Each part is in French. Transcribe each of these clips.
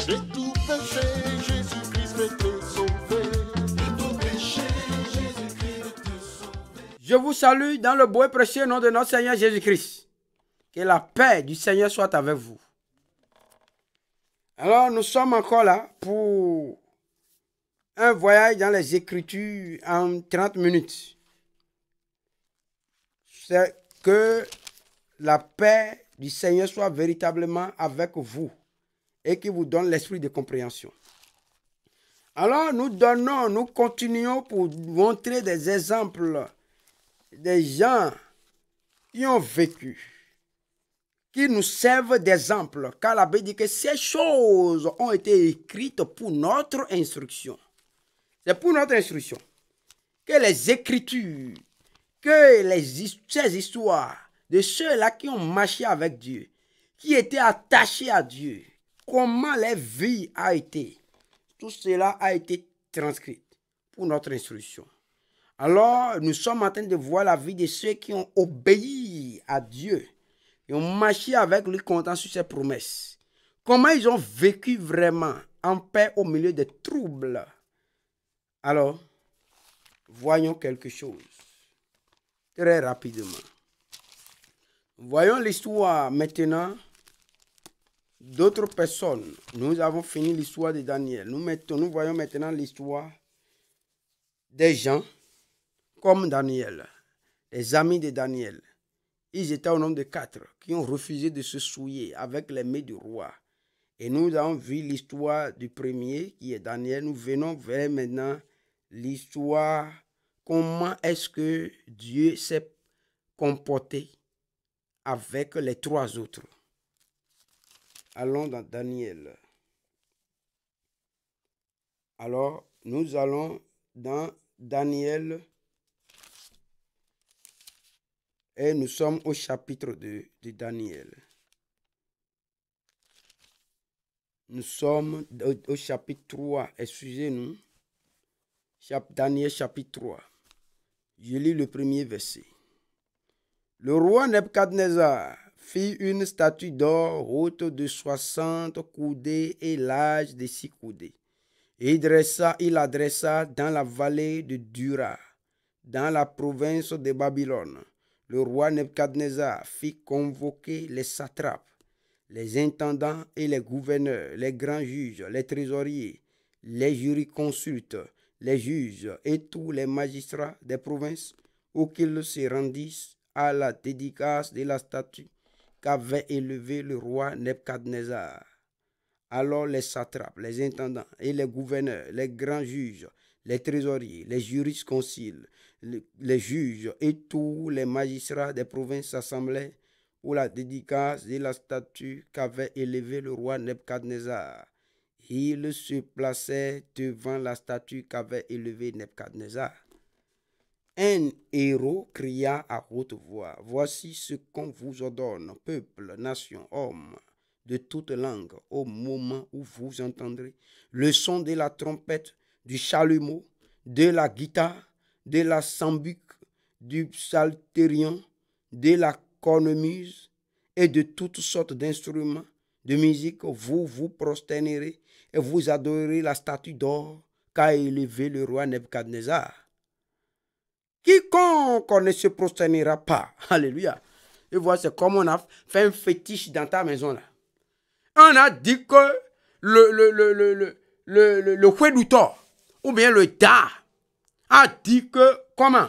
J'ai tout péché, Jésus-Christ veut te sauver. J'ai tout péché, Jésus-Christ veut te sauver. Je vous salue dans le beau et précieux nom de notre Seigneur Jésus-Christ. Que la paix du Seigneur soit avec vous. Alors, nous sommes encore là pour un voyage dans les Écritures en 30 minutes. C'est que la paix du Seigneur soit véritablement avec vous et qui vous donne l'esprit de compréhension. Alors, nous continuons pour montrer des exemples des gens qui ont vécu, qui nous servent d'exemple, car la Bible dit que ces choses ont été écrites pour notre instruction. C'est pour notre instruction que les Écritures, que ces histoires de ceux-là qui ont marché avec Dieu, qui étaient attachés à Dieu, comment leur vie a été, tout cela a été transcrit pour notre instruction. Alors, nous sommes en train de voir la vie de ceux qui ont obéi à Dieu et ont marché avec lui comptant sur ses promesses. Comment ils ont vécu vraiment en paix au milieu des troubles. Alors, voyons quelque chose très rapidement. Voyons l'histoire maintenant d'autres personnes. Nous avons fini l'histoire de Daniel. Nous voyons maintenant l'histoire des gens comme Daniel, les amis de Daniel. Ils étaient au nombre de 4 qui ont refusé de se souiller avec les mains du roi. Et nous avons vu l'histoire du premier qui est Daniel. Nous venons vers maintenant l'histoire, comment est-ce que Dieu s'est comporté avec les 3 autres. Allons dans Daniel. Alors, nous allons dans Daniel et nous sommes au chapitre 2 de Daniel. Nous sommes au chapitre 3, excusez-nous. Daniel chapitre 3. Je lis le premier verset. Le roi Nebuchadnezzar fit une statue d'or haute de 60 coudées et large de 6 coudées. Et il l'adressa dans la vallée de Dura, dans la province de Babylone. Le roi Nebuchadnezzar fit convoquer les satrapes, les intendants et les gouverneurs, les grands juges, les trésoriers, les jurisconsultes, les juges et tous les magistrats des provinces, pour qu'ils se rendissent à la dédicace de la statue qu'avait élevée le roi Nebuchadnezzar. Alors les satrapes, les intendants et les gouverneurs, les grands juges, les trésoriers, les jurisconsuls, les juges et tous les magistrats des provinces s'assemblaient pour la dédicace de la statue qu'avait élevée le roi Nebuchadnezzar. Ils se plaçaient devant la statue qu'avait élevée Nebuchadnezzar. Un héros cria à haute voix, « Voici ce qu'on vous ordonne, peuple, nation, homme, de toute langue, au moment où vous entendrez le son de la trompette, du chalumeau, de la guitare, de la sambuc, du psalterion, de la cornemuse et de toutes sortes d'instruments de musique, vous vous prosternerez et vous adorerez la statue d'or qu'a élevée le roi Nebuchadnezzar. Quiconque ne se prosternera pas, alléluia. Et voilà, c'est comme on a fait un fétiche dans ta maison là. On a dit que le Huédoutor, ou bien le Da, a dit que, comment?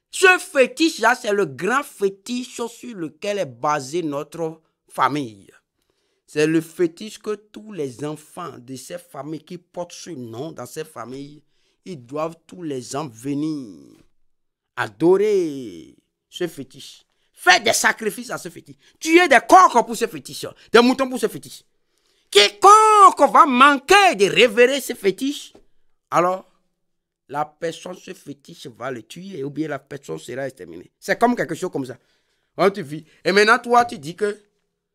Ce fétiche-là, c'est le grand fétiche sur lequel est basée notre famille. C'est le fétiche que tous les enfants de ces familles qui portent ce nom dans ces familles, ils doivent tous les ans venir adorer ce fétiche. Faire des sacrifices à ce fétiche. Tuer des coqs pour ce fétiche. Des moutons pour ce fétiche. Quiconque va manquer de révérer ce fétiche, alors la personne, ce fétiche va le tuer ou bien la personne sera exterminée. C'est comme quelque chose comme ça. On te vit. Et maintenant, toi, tu dis que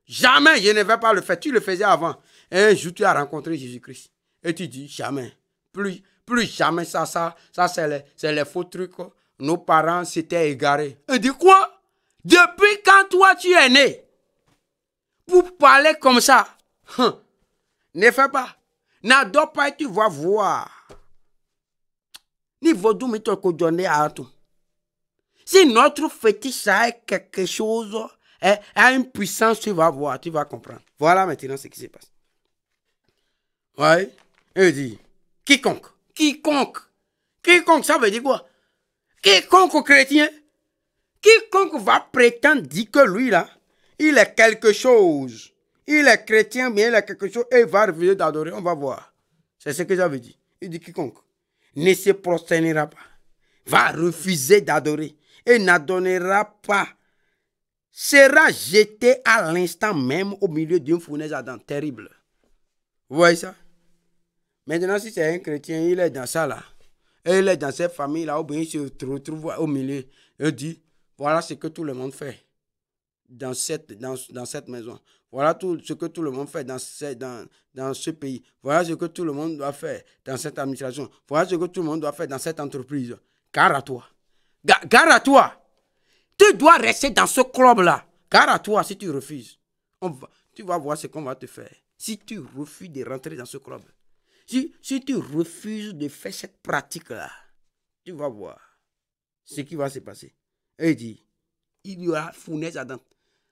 jamais je ne vais pas le faire. Tu le faisais avant. Et un jour, tu as rencontré Jésus-Christ. Et tu dis jamais. Plus jamais ça c'est les faux trucs. Nos parents s'étaient égarés. Et dit quoi? Depuis quand toi tu es né? Pour parler comme ça. Ne fais pas. N'adore pas et tu vas voir. Ni vaudou mais tu peux donner à tout. Si notre fétiche a quelque chose, a une puissance, tu vas voir, tu vas comprendre. Voilà maintenant ce qui se passe. Oui. Il dit, quiconque, ça veut dire quoi? Quiconque chrétien, quiconque va prétendre dire que lui là, il est quelque chose. Il est chrétien, mais il est quelque chose et il va refuser d'adorer. On va voir. C'est ce que ça veut dire. Il dit quiconque ne se prosternera pas, va refuser d'adorer et n'adorera pas, sera jeté à l'instant même au milieu d'une fournaise ardente terrible. Vous voyez ça? Maintenant, si c'est un chrétien, il est dans ça là, et il est dans cette famille là, ou bien il se retrouve au milieu, il dit, voilà ce que tout le monde fait dans cette maison. Voilà tout ce que tout le monde fait dans ce pays. Voilà ce que tout le monde doit faire dans cette administration. Voilà ce que tout le monde doit faire dans cette entreprise. Gare à toi. Gare à toi. Tu dois rester dans ce club-là. Gare à toi si tu refuses. Tu vas voir ce qu'on va te faire. Si tu refuses de rentrer dans ce club. Si tu refuses de faire cette pratique-là, tu vas voir ce qui va se passer. Et il dit, il y aura fournaise ardente.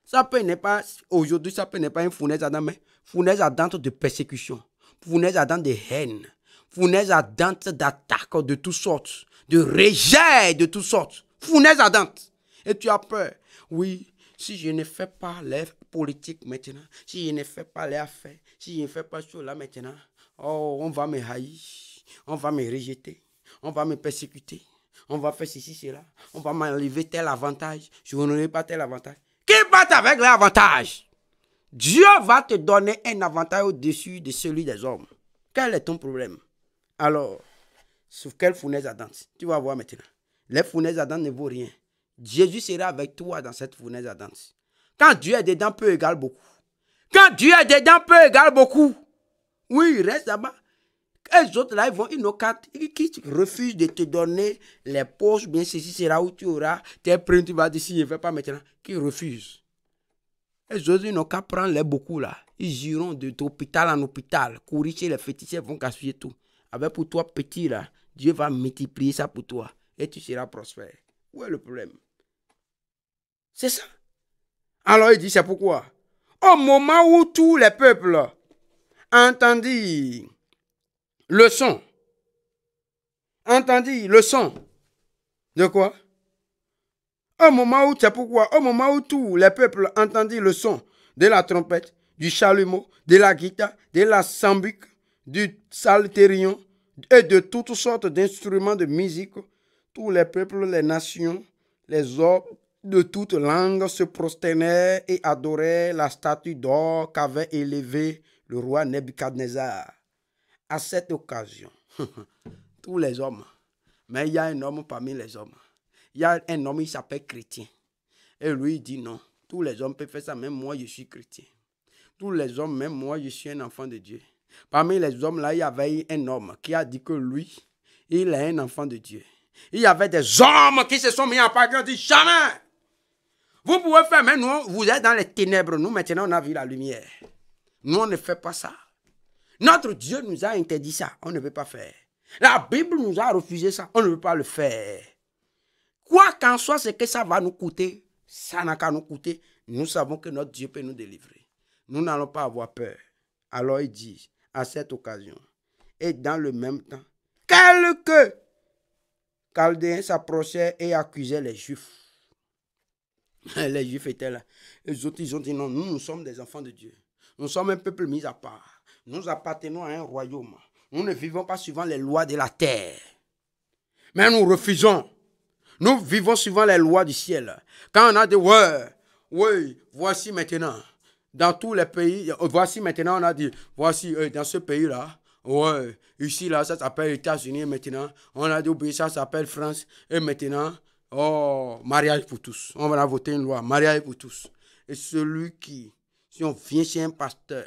Ça peut n'est pas, aujourd'hui, ça peut n'est pas une fournaise ardente, mais fournaise ardente de persécution, fournaise ardente de haine, fournaise ardente d'attaque de toutes sortes, de rejet de toutes sortes, fournaise ardente. Et tu as peur. Oui, si je ne fais pas les politiques maintenant, si je ne fais pas les affaires, si je ne fais pas cela maintenant, oh, on va me haïr, on va me rejeter, on va me persécuter, on va faire ceci, cela, on va m'enlever tel avantage, je n'aurai pas tel avantage. Qui bat avec l'avantage? Dieu va te donner un avantage au-dessus de celui des hommes. Quel est ton problème? Alors, sur quelle fournaise ardente? Tu vas voir maintenant. Les fournaises ardentes ne vaut rien. Jésus sera avec toi dans cette fournaise ardente. Quand Dieu est dedans, peu égale beaucoup. Quand Dieu est dedans, peu égale beaucoup. Oui, il reste là-bas. Et les autres là, ils n'ont qu'à, qui refusent de te donner les poches, bien ceci, c'est là où tu auras tes prêts, tu vas dire si je ne fais pas maintenant, qui refusent. Et les autres, ils n'ont qu'à prendre les beaucoup là. Ils iront d'hôpital en hôpital, courir chez les féticheurs, vont gaspiller tout. Avec pour toi, petit là, Dieu va multiplier ça pour toi et tu seras prospère. Où est le problème? C'est ça. Alors il dit, c'est pourquoi, au moment où tous les peuples entendirent le son. Entendis le son. De quoi? Au moment où, c'est pourquoi, au moment où tous les peuples entendirent le son de la trompette, du chalumeau, de la guitare, de la sambuc, du psalterion et de toutes sortes d'instruments de musique, tous les peuples, les nations, les hommes de toutes langues se prosternèrent et adoraient la statue d'or qu'avait élevée le roi Nebuchadnezzar. À cette occasion, tous les hommes, mais il y a un homme parmi les hommes. Il y a un homme qui s'appelle chrétien. Et lui, il dit non. Tous les hommes peuvent faire ça, même moi, je suis chrétien. Tous les hommes, même moi, je suis un enfant de Dieu. Parmi les hommes, là, il y avait un homme qui a dit que lui, il est un enfant de Dieu. Il y avait des hommes qui se sont mis en part et ont dit jamais. Vous pouvez faire, mais nous, vous êtes dans les ténèbres. Nous, maintenant, on a vu la lumière. Nous, on ne fait pas ça. Notre Dieu nous a interdit ça, on ne veut pas faire. La Bible nous a refusé ça, on ne veut pas le faire. Quoi qu'en soit ce que ça va nous coûter, ça n'a qu'à nous coûter. Nous savons que notre Dieu peut nous délivrer. Nous n'allons pas avoir peur. Alors il dit, à cette occasion, et dans le même temps, quelques Chaldéens s'approchaient et accusaient les Juifs. Les Juifs étaient là. Les autres, ils ont dit non, nous sommes des enfants de Dieu. Nous sommes un peuple mis à part. Nous appartenons à un royaume. Nous ne vivons pas suivant les lois de la terre. Mais nous refusons. Nous vivons suivant les lois du ciel. Quand on a dit, oui, voici maintenant, dans tous les pays, voici maintenant, on a dit, voici dans ce pays-là, ouais, ici, là, ça s'appelle États-Unis, maintenant, on a dit, oui, ça s'appelle France, et maintenant, oh, mariage pour tous. On va voter une loi, mariage pour tous. Et celui qui, si on vient chez un pasteur,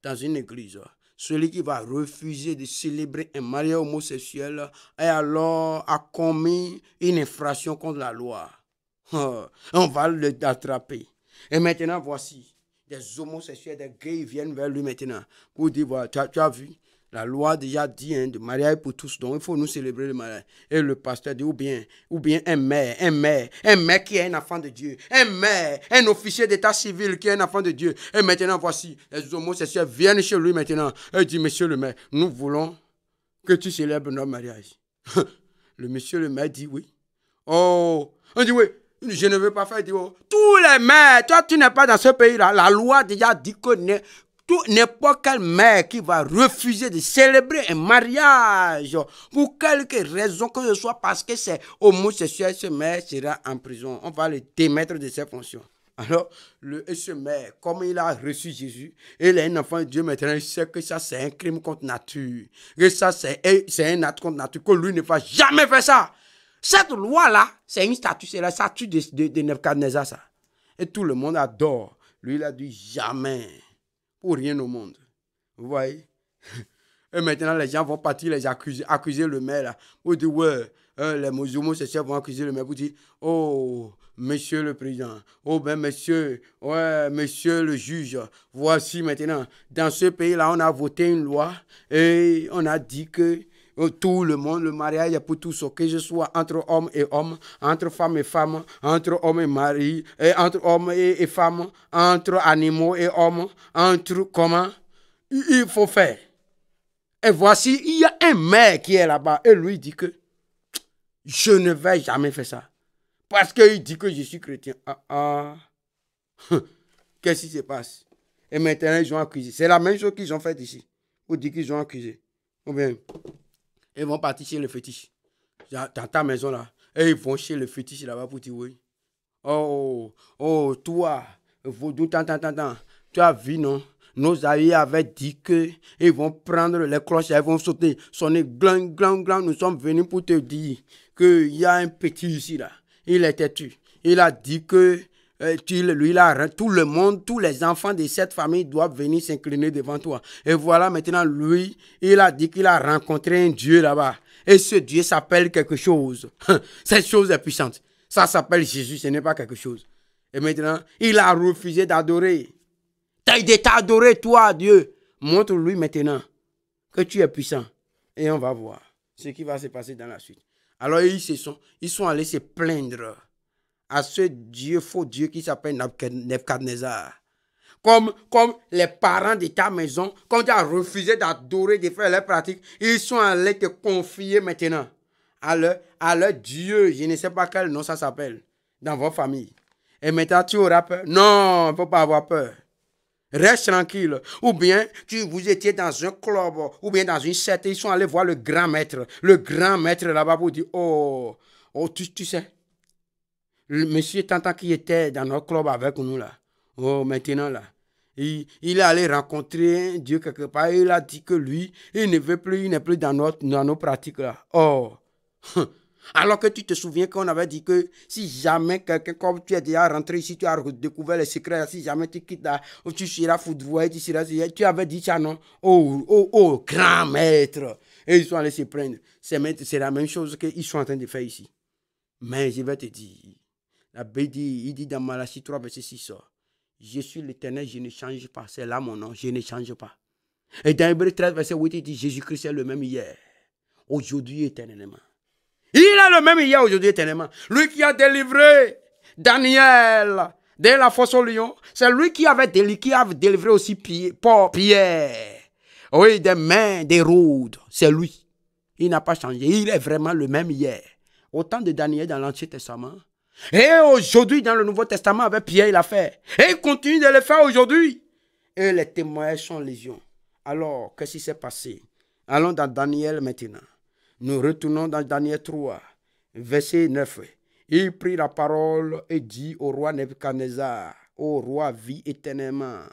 dans une église, celui qui va refuser de célébrer un mariage homosexuel et alors a commis une infraction contre la loi. On va l'attraper. Et maintenant, voici, des homosexuels, des gays viennent vers lui maintenant pour dire, voilà, tu as vu, la loi déjà dit de mariage pour tous, donc il faut nous célébrer le mariage. Et le pasteur dit, ou bien un maire qui est un enfant de Dieu, un officier d'état civil qui est un enfant de Dieu. Et maintenant, voici, les homosexuels viennent chez lui maintenant et dit, monsieur le maire, nous voulons que tu célèbres notre mariage. Le monsieur le maire dit oui. Oh, on dit oui. Je ne veux pas faire. Il dit, oh, tous les maires, toi tu n'es pas dans ce pays-là. La loi déjà dit que n'importe quel maire qui va refuser de célébrer un mariage pour quelque raison que ce soit parce que c'est homosexuel, ce maire sera en prison. On va le démettre de ses fonctions. Alors, ce maire, comme il a reçu Jésus, il est un enfant de Dieu maintenant, il sait que ça c'est un crime contre nature. Que ça c'est un acte contre nature, que lui ne va jamais faire ça. Cette loi-là, c'est une statue, c'est la statue de Nebuchadnezzar, ça. Et tout le monde adore. Lui, il a dit jamais, pour rien au monde. Vous voyez? Et maintenant, les gens vont partir les accuser le maire, là. Pour dire, ouais, les homosexuels vont accuser le maire pour dire, oh, monsieur le président, oh ben monsieur, ouais, monsieur le juge, voici maintenant, dans ce pays-là, on a voté une loi et on a dit que tout le monde, le mariage est pour tous, que ce soit entre hommes et hommes, entre femmes et femmes, entre hommes et mari, et entre hommes et femmes, entre animaux et hommes, entre comment il faut faire. Et voici, il y a un maire qui est là-bas et lui dit que je ne vais jamais faire ça. Parce qu'il dit que je suis chrétien. Qu'est-ce qui se passe? Et maintenant, ils ont accusé. C'est la même chose qu'ils ont fait ici. Pour dire qu'ils ont accusé. Ou bien, ils vont partir chez le fétiche. Dans ta maison là. Et ils vont chez le fétiche là-bas pour dire oui. Oh, toi, vaudou, tu as vu, non? Nos aïeux avaient dit qu'ils vont prendre les cloches, ils vont sauter, sonner glang, glang, glang. Nous sommes venus pour te dire qu'il y a un petit ici là. Il était tué. Il a dit que tout le monde, tous les enfants de cette famille doivent venir s'incliner devant toi. Et voilà maintenant, lui, il a dit qu'il a rencontré un Dieu là-bas. Et ce Dieu s'appelle quelque chose. Cette chose est puissante. Ça s'appelle Jésus, ce n'est pas quelque chose. Et maintenant, il a refusé d'adorer. Il t'a adoré, toi, Dieu. Montre-lui maintenant que tu es puissant. Et on va voir ce qui va se passer dans la suite. Alors, ils sont allés se plaindre à ce Dieu, faux Dieu qui s'appelle Nebuchadnezzar. Comme les parents de ta maison, quand tu as refusé d'adorer, de faire leurs pratiques, ils sont allés te confier maintenant à leur Dieu. Je ne sais pas quel nom ça s'appelle dans votre famille. Et maintenant, tu auras peur. Non, il ne faut pas avoir peur. Reste tranquille. Ou bien, vous étiez dans un club, ou bien dans une secte, ils sont allés voir le grand maître. Le grand maître là-bas pour dire, oh tu sais, le monsieur Tantan qui était dans notre club avec nous là, oh maintenant là, il est allé rencontrer un Dieu quelque part, il a dit que lui, il ne veut plus, il n'est plus dans nos pratiques là. Oh, alors que tu te souviens qu'on avait dit que si jamais quelqu'un, comme tu es déjà rentré ici, tu as découvert les secrets, si jamais tu quittes là, tu seras foudroyé, tu avais dit ça, non? Oh, grand maître. Et ils sont allés se prendre. C'est la même chose qu'ils sont en train de faire ici. Mais je vais te dire, la Bible dit, il dit dans Malachie 3, verset 6, je suis l'Éternel, je ne change pas. C'est là mon nom, je ne change pas. Et dans Hébreux 13, verset 8, il dit, Jésus-Christ est le même hier, aujourd'hui et éternellement. Il est le même hier, aujourd'hui, éternellement. Lui qui a délivré Daniel de la fosse au lion, c'est lui qui avait délivré aussi Pierre. Oui, des mains d'Hérode. C'est lui. Il n'a pas changé. Il est vraiment le même hier. Au temps de Daniel dans l'Ancien Testament. Et aujourd'hui, dans le Nouveau Testament, avec Pierre, il a fait. Et il continue de le faire aujourd'hui. Et les témoignages sont légion. Alors, qu'est-ce qui s'est passé? Allons dans Daniel maintenant. Nous retournons dans Daniel 3, verset 9. Il prit la parole et dit au roi Nebuchadnezzar, ô roi, vis éternellement.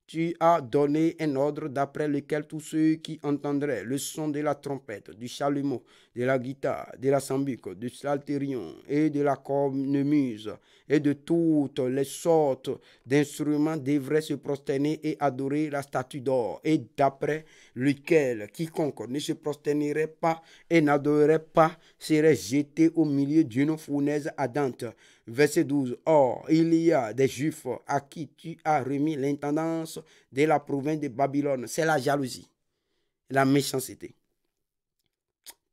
Tu as donné un ordre d'après lequel tous ceux qui entendraient le son de la trompette, du chalumeau, de la guitare, de la sambuque, du psalterion et de la cornemuse et de toutes les sortes d'instruments devraient se prosterner et adorer la statue d'or, et d'après lequel quiconque ne se prosternerait pas et n'adorerait pas serait jeté au milieu d'une fournaise ardente. Verset 12. Or, il y a des Juifs à qui tu as remis l'intendance de la province de Babylone. C'est la jalousie, la méchanceté.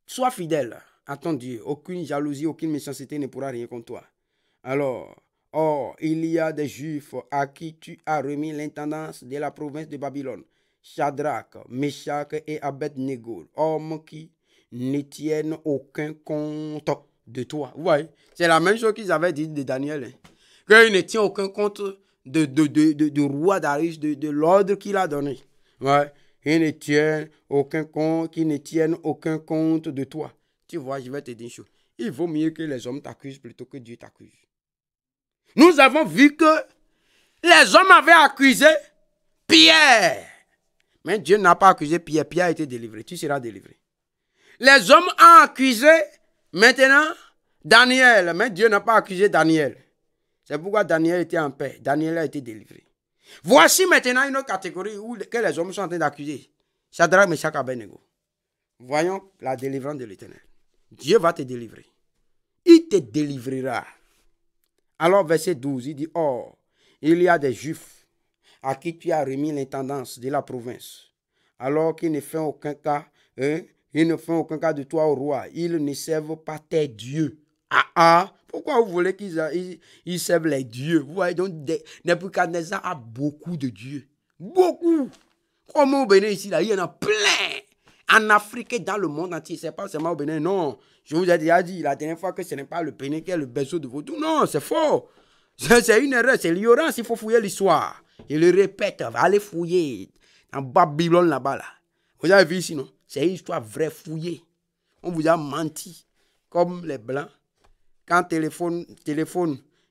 Sois fidèle à ton Dieu. Aucune jalousie, aucune méchanceté ne pourra rien contre toi. Alors, or, il y a des Juifs à qui tu as remis l'intendance de la province de Babylone. Shadrach, Meshach et Abednego, hommes qui ne tiennent aucun compte de toi. Vous voyez, c'est la même chose qu'ils avaient dit de Daniel. Hein. Qu'ils ne tiennent aucun compte de roi Darius, de l'ordre qu'il a donné. Ouais. Ils ne tiennent aucun compte, qui ne tiennent aucun compte de toi. Tu vois, je vais te dire une chose. Il vaut mieux que les hommes t'accusent plutôt que Dieu t'accuse. Nous avons vu que les hommes avaient accusé Pierre. Mais Dieu n'a pas accusé Pierre. Pierre a été délivré. Tu seras délivré. Les hommes ont accusé maintenant Daniel. Mais Dieu n'a pas accusé Daniel. C'est pourquoi Daniel était en paix. Daniel a été délivré. Voici maintenant une autre catégorie où que les hommes sont en train d'accuser. Shadrach, Meshach, Abednego. Voyons la délivrance de l'Éternel. Dieu va te délivrer. Il te délivrera. Alors verset 12, il dit, or, il y a des Juifs à qui tu as remis l'intendance de la province, alors qu'ils ne font aucun cas, ils ne font aucun cas de toi au roi. Ils ne servent pas tes dieux. Pourquoi vous voulez qu'ils servent les dieux? Vous voyez, donc Nebuchadnezzar a beaucoup de dieux. Beaucoup. Comme au Bénin ici, là, il y en a plein. En Afrique et dans le monde entier. Ce n'est pas seulement au Bénin, non. Je vous ai déjà dit la dernière fois que ce n'est pas le Bénin qui est le berceau de vaudou. Non, c'est faux. C'est une erreur, c'est l'ignorance. Il faut fouiller l'histoire. Je le répète, allez fouiller. En Babylone là-bas, là. Vous avez vu ici, non? C'est une histoire vraie, fouillée. On vous a menti. Comme les Blancs. Quand téléphone,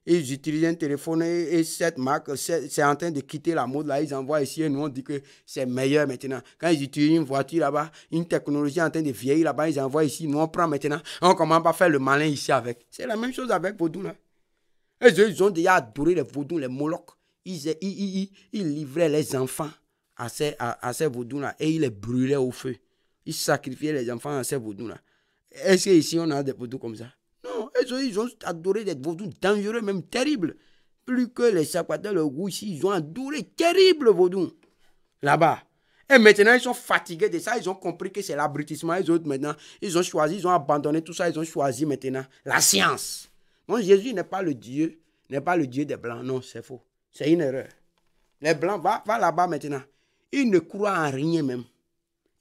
ils utilisent un téléphone et cette marque, c'est en train de quitter la mode là, ils envoient ici et nous on dit que c'est meilleur maintenant. Quand ils utilisent une voiture là-bas, une technologie en train de vieillir là-bas, ils envoient ici, nous on prend maintenant, on commence pas à faire le malin ici avec. C'est la même chose avec Vaudou là. Et ils ont déjà adoré les Vaudous, les Molochs. Ils livraient les enfants à ces Vaudous là et ils les brûlaient au feu. Ils sacrifiaient les enfants à ces Vaudous là. Est-ce qu'ici on a des Vaudous comme ça? Non, ils ont adoré des vaudous dangereux, même terribles. Plus que les Sakwata, le goût ici, ils ont adoré terribles vaudous. Là-bas. Et maintenant, ils sont fatigués de ça. Ils ont compris que c'est l'abrutissement. Les autres, maintenant, ils ont choisi, ils ont abandonné tout ça. Ils ont choisi maintenant la science. Donc, Jésus n'est pas le Dieu des Blancs. Non, c'est faux. C'est une erreur. Les Blancs, va là-bas maintenant. Ils ne croient en rien même.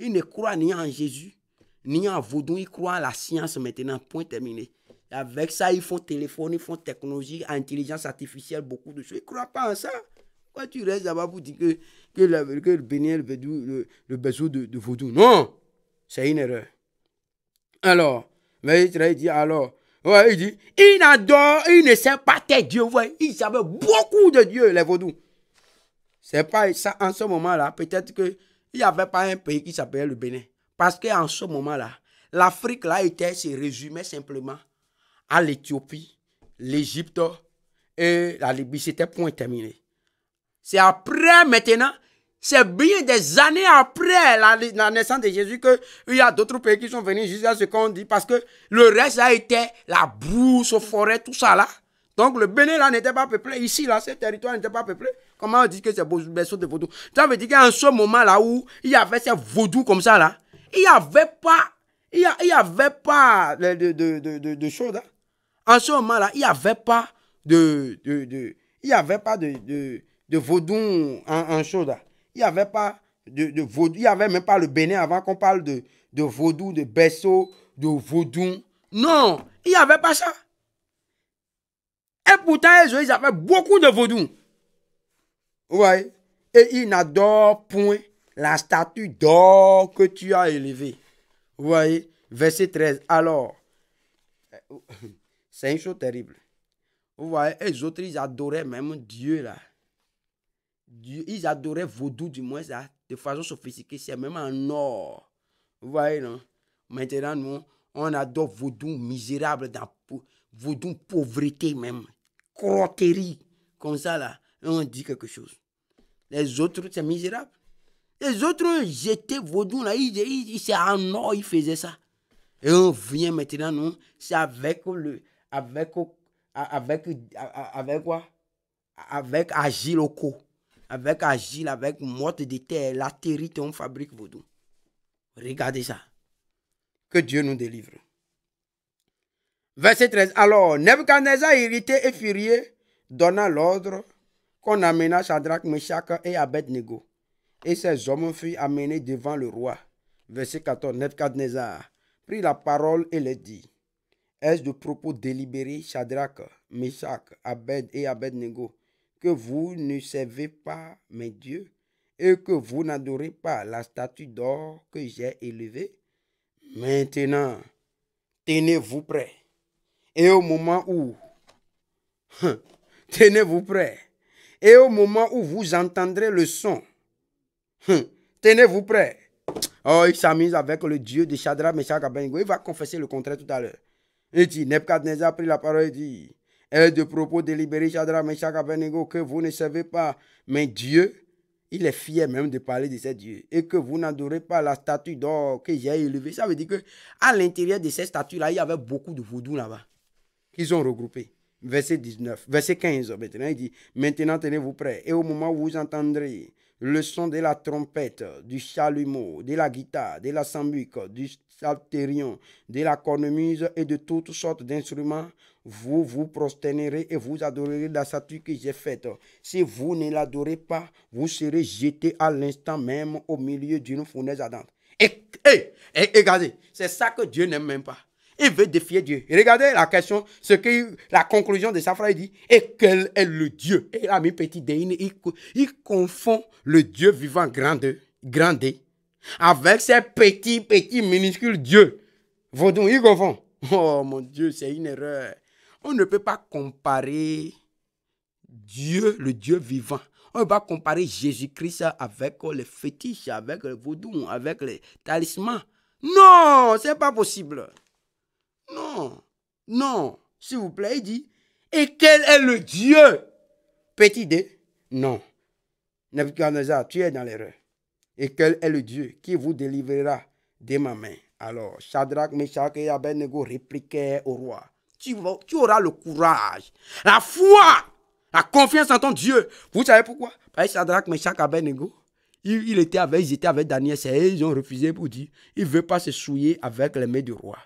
Ils ne croient ni en Jésus, ni en vaudou. Ils croient en la science maintenant. Point terminé. Avec ça, ils font téléphone, ils font technologie, intelligence artificielle, beaucoup de choses. Ils ne croient pas en ça. Pourquoi tu restes là-bas pour dire que le Bénin, le berceau de vaudou? Non, c'est une erreur. Alors, il dit alors, ouais, il dit, il ne sait pas tes dieux. Ouais, il savait beaucoup de dieux, les vaudous. C'est pas ça, en ce moment-là, peut-être qu'il n'y avait pas un pays qui s'appelait le Bénin. Parce qu'en ce moment-là, l'Afrique là se résumait simplement à l'Éthiopie, l'Égypte et la Libye. C'était point terminé. C'est après maintenant, c'est bien des années après la naissance de Jésus qu'il y a d'autres pays qui sont venus jusqu'à ce qu'on dit, parce que le reste a été la brousse, forêt, tout ça là. Donc le Bénin là n'était pas peuplé. Ici là, ce territoire n'était pas peuplé. Comment on dit que c'est berceau de vaudou? Ça veut dire qu'en ce moment là où il y avait ces vaudous comme ça là, il n'y avait pas de choses là. En ce moment-là, il n'y avait pas de vaudou en chose là. Il n'y avait pas de vaudou. Il n'y avait même pas le Bénin avant qu'on parle de vaudou, de berceau, de vaudou. Non, il n'y avait pas ça. Et pourtant, ils avaient beaucoup de vaudou. Ouais. Et ils n'adorent point la statue d'or que tu as élevée. Vous voyez, verset 13. Alors, c'est une chose terrible. Vous voyez, les autres, ils adoraient même Dieu là. Dieu, ils adoraient vaudou du moins là, de façon sophistiquée. C'est même en or. Vous voyez, non? Maintenant, nous, on adore vaudou misérable, vaudou pauvreté même. Crotterie. Comme ça là, on dit quelque chose. Les autres, c'est misérable. Les autres ont jeté vaudou là, c'est en or, ils faisaient ça. Et on vient maintenant, nous, c'est avec avec quoi? Avec argile au co. Avec argile, avec morte de terre, la territe, on fabrique vaudou. Regardez ça. Que Dieu nous délivre. Verset 13. Alors, Nebuchadnezzar, irrité et furieux, donna l'ordre qu'on amena Shadrach, Meshach et Abednego. Et ces hommes furent amenés devant le roi. Verset 14. Nebuchadnezzar prit la parole et les dit: Est-ce de propos délibérés, Shadrach, Meshach et Abednego, que vous ne servez pas mes dieux et que vous n'adorez pas la statue d'or que j'ai élevée? Maintenant, tenez-vous prêts. Et au moment où, tenez-vous prêts. Et au moment où vous entendrez le son, tenez-vous prêts. Oh, il s'amuse avec le Dieu de Shadrach, Meshach, Abednego. Il va confesser le contraire tout à l'heure. Il dit, Nebuchadnezzar a pris la parole et dit: Est de propos délibérés, Shadrach, Meshach, Abednego, que vous ne savez pas mes dieux? Il est fier même de parler de ces dieux. Et que vous n'adorez pas la statue d'or que j'ai élevée. Ça veut dire qu'à l'intérieur de ces statues-là, il y avait beaucoup de vaudou là-bas qu'ils ont regroupé. Verset 19, verset 15, maintenant, il dit: Maintenant, tenez-vous prêts. Et au moment où vous entendrez le son de la trompette, du chalumeau, de la guitare, de la sambuc, du psalterion, de la cornemuse et de toutes sortes d'instruments, vous vous prosternerez et vous adorerez la statue que j'ai faite. Si vous ne l'adorez pas, vous serez jeté à l'instant même au milieu d'une fournaise ardente. Et regardez, c'est ça que Dieu n'aime même pas. Il veut défier Dieu. Regardez la question, la conclusion de sa phrase, il dit: et quel est le Dieu? Et il a mis petit D, il confond le Dieu vivant grand D avec ces petits minuscules dieux. Vaudou, il confond. Oh mon Dieu, c'est une erreur. On ne peut pas comparer Dieu, le Dieu vivant. On ne peut pas comparer Jésus-Christ avec les fétiches, avec le vaudou, avec les talismans. Non, c'est pas possible. Non, non, s'il vous plaît, il dit: et quel est le Dieu? Petit D, non. Nebuchadnezzar, tu es dans l'erreur. Et quel est le Dieu qui vous délivrera de ma main? Alors, Shadrach, Meshach et Abednego répliquèrent au roi: tu auras le courage, la foi, la confiance en ton Dieu. Vous savez pourquoi? Parce que Shadrach, Meshach et Abednego, ils étaient avec Daniel, ils ont refusé pour dire: il ne veut pas se souiller avec les mains du roi.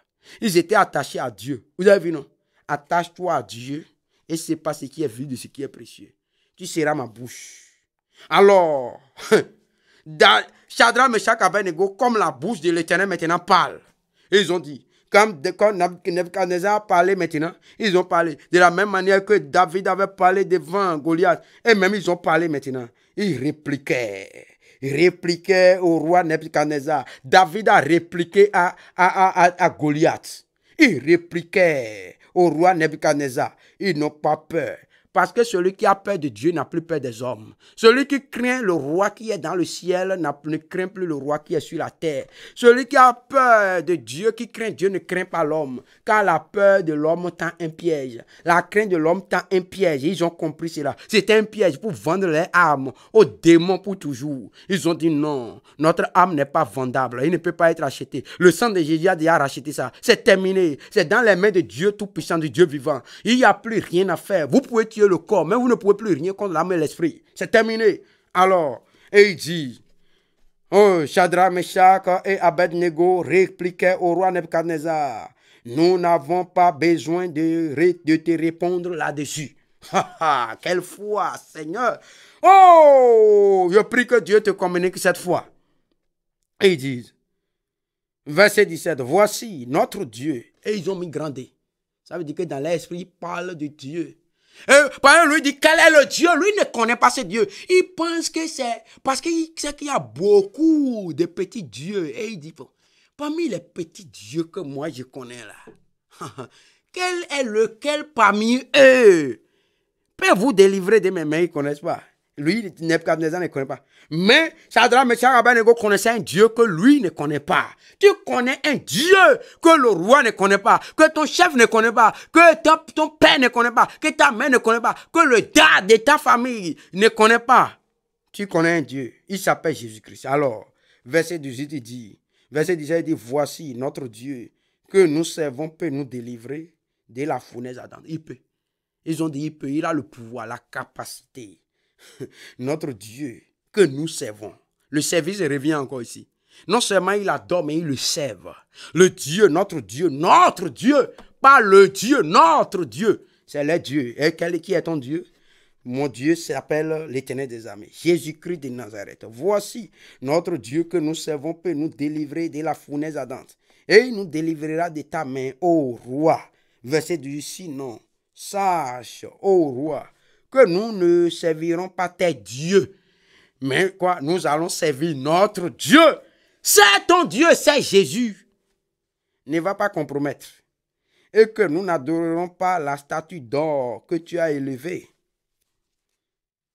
Ils étaient attachés à Dieu. Vous avez vu, non? Attache-toi à Dieu et c'est pas ce qui est vu de ce qui est précieux. Tu seras ma bouche. Alors, Shadrach, Meshach, Abednego, comme la bouche de l'Éternel maintenant parle. Ils ont dit, quand Nebuchadnezzar a parlé maintenant, ils ont parlé de la même manière que David avait parlé devant Goliath. Et même ils ont parlé maintenant. Ils répliquaient. Au roi Nebuchadnezzar. David a répliqué à Goliath. Il répliquait au roi Nebuchadnezzar. Ils n'ont pas peur. Parce que celui qui a peur de Dieu n'a plus peur des hommes. Celui qui craint le roi qui est dans le ciel ne craint plus le roi qui est sur la terre. Celui qui a peur de Dieu, qui craint Dieu, ne craint pas l'homme. Car la peur de l'homme tend un piège. La crainte de l'homme tend un piège. Ils ont compris cela. C'était un piège pour vendre les âmes aux démons pour toujours. Ils ont dit non, notre âme n'est pas vendable. Il ne peut pas être acheté. Le sang de Jésus a déjà racheté ça. C'est terminé. C'est dans les mains de Dieu Tout-Puissant, du Dieu vivant. Il n'y a plus rien à faire. Vous pouvez tuer le corps, mais vous ne pouvez plus rien contre l'âme et l'esprit. C'est terminé. Alors, et il dit: oh, Shadrach, Meshach et Abednego répliquaient au roi Nebuchadnezzar: nous n'avons pas besoin de te répondre là-dessus. Quelle foi, Seigneur. Oh, je prie que Dieu te communique cette foi. Et ils disent, verset 17, voici notre Dieu. Et ils ont mis grand D. Ça veut dire que dans l'esprit, ils parlent de Dieu. Et par exemple, lui dit, quel est le Dieu? Lui ne connaît pas ce Dieu. Il pense que c'est parce qu'il sait qu'il y a beaucoup de petits dieux. Et il dit, parmi les petits dieux que moi je connais là, quel est lequel parmi eux peut vous délivrer de mes mains? Ils ne connaissent pas. Lui, Nebuchadnezzar ne connaît pas. Mais Shadrach, Meshach et Abednego connaissaient un Dieu que lui ne connaît pas. Tu connais un Dieu que le roi ne connaît pas, que ton chef ne connaît pas, que ton père ne connaît pas, que ta mère ne connaît pas, que le dad de ta famille ne connaît pas. Tu connais un Dieu. Il s'appelle Jésus-Christ. Alors, verset 18, il dit, verset 17, il dit, voici notre Dieu que nous servons peut nous délivrer de la fournaise ardente. Il peut. Ils ont dit, il a le pouvoir, la capacité. Notre Dieu que nous servons. Le service revient encore ici. Non seulement il adore, mais il le serve. Le Dieu, notre Dieu, pas le Dieu, notre Dieu. C'est le Dieu. Et qui est ton Dieu? Mon Dieu s'appelle l'Éternel des armées, Jésus-Christ de Nazareth. Voici notre Dieu que nous servons peut nous délivrer de la fournaise ardente. Et il nous délivrera de ta main, ô roi. Verset 18, sinon, sache, ô roi, que nous ne servirons pas tes dieux. Mais quoi? Nous allons servir notre Dieu. C'est ton Dieu, c'est Jésus. Ne va pas compromettre. Et que nous n'adorerons pas la statue d'or que tu as élevée.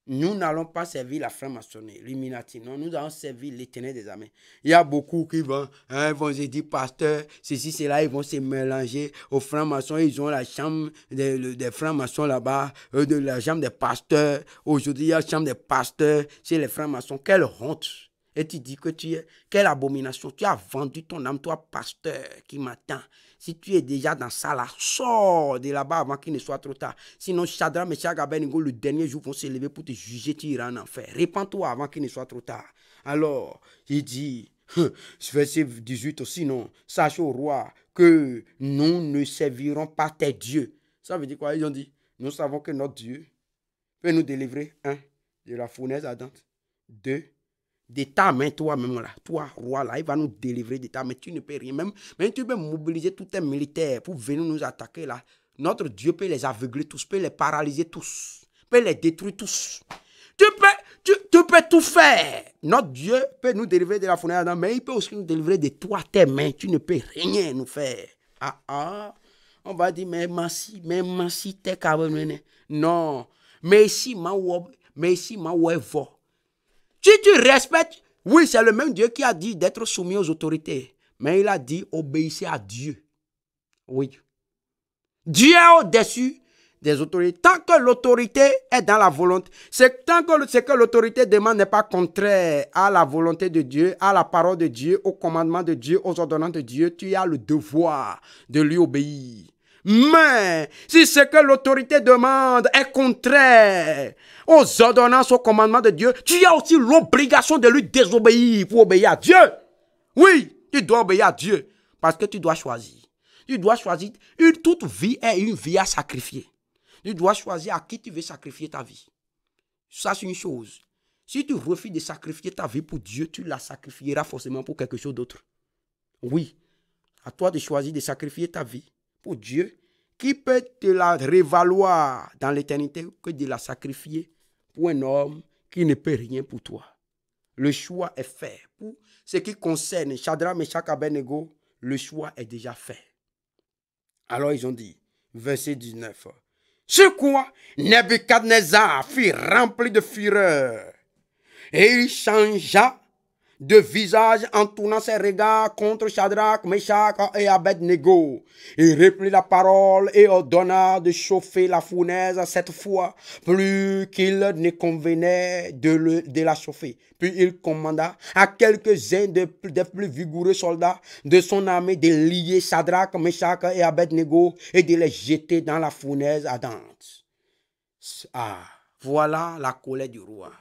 Nous n'allons pas servir la franc-maçonnerie, l'Illuminati. Non, nous allons servir l'Éternel des armées. Il y a beaucoup qui vont se dire, pasteur, ceci, cela, ils vont se mélanger aux francs-maçons. Ils ont la chambre des francs-maçons là-bas, de la chambre des pasteurs. Aujourd'hui, il y a la chambre des pasteurs chez les francs-maçons. Quelle honte! Et tu dis que tu es, quelle abomination, tu as vendu ton âme, toi, pasteur, qui m'attend. Si tu es déjà dans ça, là, sors de là-bas avant qu'il ne soit trop tard. Sinon, Shadrach, Meshach, Abednego, le dernier jour, vont se lever pour te juger, tu iras en enfer. Répands-toi avant qu'il ne soit trop tard. Alors, il dit, verset 18 aussi, non, sache au roi que nous ne servirons pas tes dieux. Ça veut dire quoi? Ils ont dit, nous savons que notre Dieu peut nous délivrer, 1, de la fournaise ardente, 2, de ta main, toi-même là, toi, roi là, il va nous délivrer de ta main, tu ne peux rien, même tu peux mobiliser tous tes militaires pour venir nous attaquer là. Notre Dieu peut les aveugler tous, peut les paralyser tous, peut les détruire tous. Tu peux tout faire. Notre Dieu peut nous délivrer de la fournaise ardente, mais il peut aussi nous délivrer de toi, tes mains, tu ne peux rien nous faire. On va dire, mais si t'es carrément. Non, mais si ma voix. Si tu respectes, oui, c'est le même Dieu qui a dit d'être soumis aux autorités. Mais il a dit obéissez à Dieu. Oui. Dieu est au-dessus des autorités. Tant que l'autorité est dans la volonté, tant que ce que l'autorité demande n'est pas contraire à la volonté de Dieu, à la parole de Dieu, au commandement de Dieu, aux ordonnances de Dieu, tu as le devoir de lui obéir. Mais si ce que l'autorité demande est contraire aux ordonnances, aux commandements de Dieu, tu as aussi l'obligation de lui désobéir pour obéir à Dieu. Oui, tu dois obéir à Dieu parce que tu dois choisir. Tu dois choisir. Toute vie est une vie à sacrifier. Tu dois choisir à qui tu veux sacrifier ta vie. Ça, c'est une chose. Si tu refuses de sacrifier ta vie pour Dieu, tu la sacrifieras forcément pour quelque chose d'autre. Oui, à toi de choisir de sacrifier ta vie pour Dieu, qui peut te la révaloir dans l'éternité que de la sacrifier pour un homme qui ne peut rien pour toi. Le choix est fait. Pour ce qui concerne Shadrach, Meshach, Abednego, le choix est déjà fait. Alors ils ont dit, verset 19, sur quoi Nebuchadnezzar fut rempli de fureur et il changea de visage en tournant ses regards contre Shadrach, Meshach et Abednego. Il reprit la parole et ordonna de chauffer la fournaise cette fois, plus qu'il ne convenait de la chauffer. Puis il commanda à quelques-uns des plus vigoureux soldats de son armée de lier Shadrach, Meshach et Abednego et de les jeter dans la fournaise ardente. Voilà la colère du roi.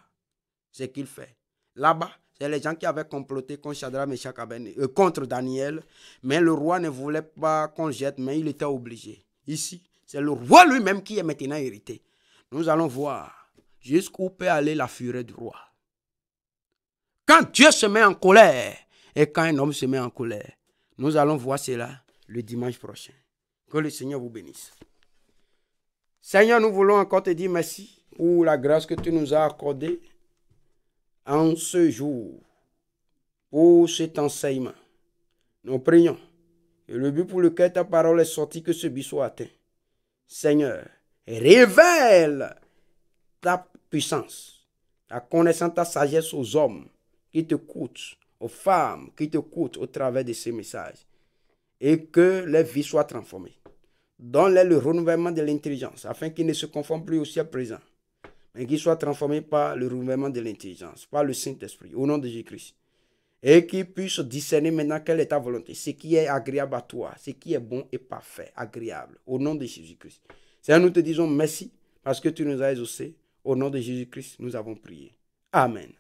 C'est ce qu'il fait. Là-bas, c'est les gens qui avaient comploté contre Shadrach, Meshach, Abednego, contre Daniel. Mais le roi ne voulait pas qu'on le jette, mais il était obligé. Ici, c'est le roi lui-même qui est maintenant irrité. Nous allons voir jusqu'où peut aller la fureur du roi. Quand Dieu se met en colère et quand un homme se met en colère, nous allons voir cela le dimanche prochain. Que le Seigneur vous bénisse. Seigneur, nous voulons encore te dire merci pour la grâce que tu nous as accordée en ce jour, pour cet enseignement. Nous prions. Et le but pour lequel ta parole est sortie, que ce but soit atteint. Seigneur, révèle ta puissance, ta connaissance, ta sagesse aux hommes qui t'écoutent, aux femmes qui t'écoutent au travers de ces messages. Et que les vies soient transformées. Donne-leur le renouvellement de l'intelligence, afin qu'ils ne se conforment plus au ciel présent, mais qu'ils soient transformés par le renouvellement de l'intelligence, par le Saint-Esprit, au nom de Jésus-Christ. Et qu'ils puissent discerner maintenant quelle est ta volonté, ce qui est agréable à toi, ce qui est bon et parfait, agréable, au nom de Jésus-Christ. Seigneur, nous te disons merci parce que tu nous as exaucés. Au nom de Jésus-Christ, nous avons prié. Amen.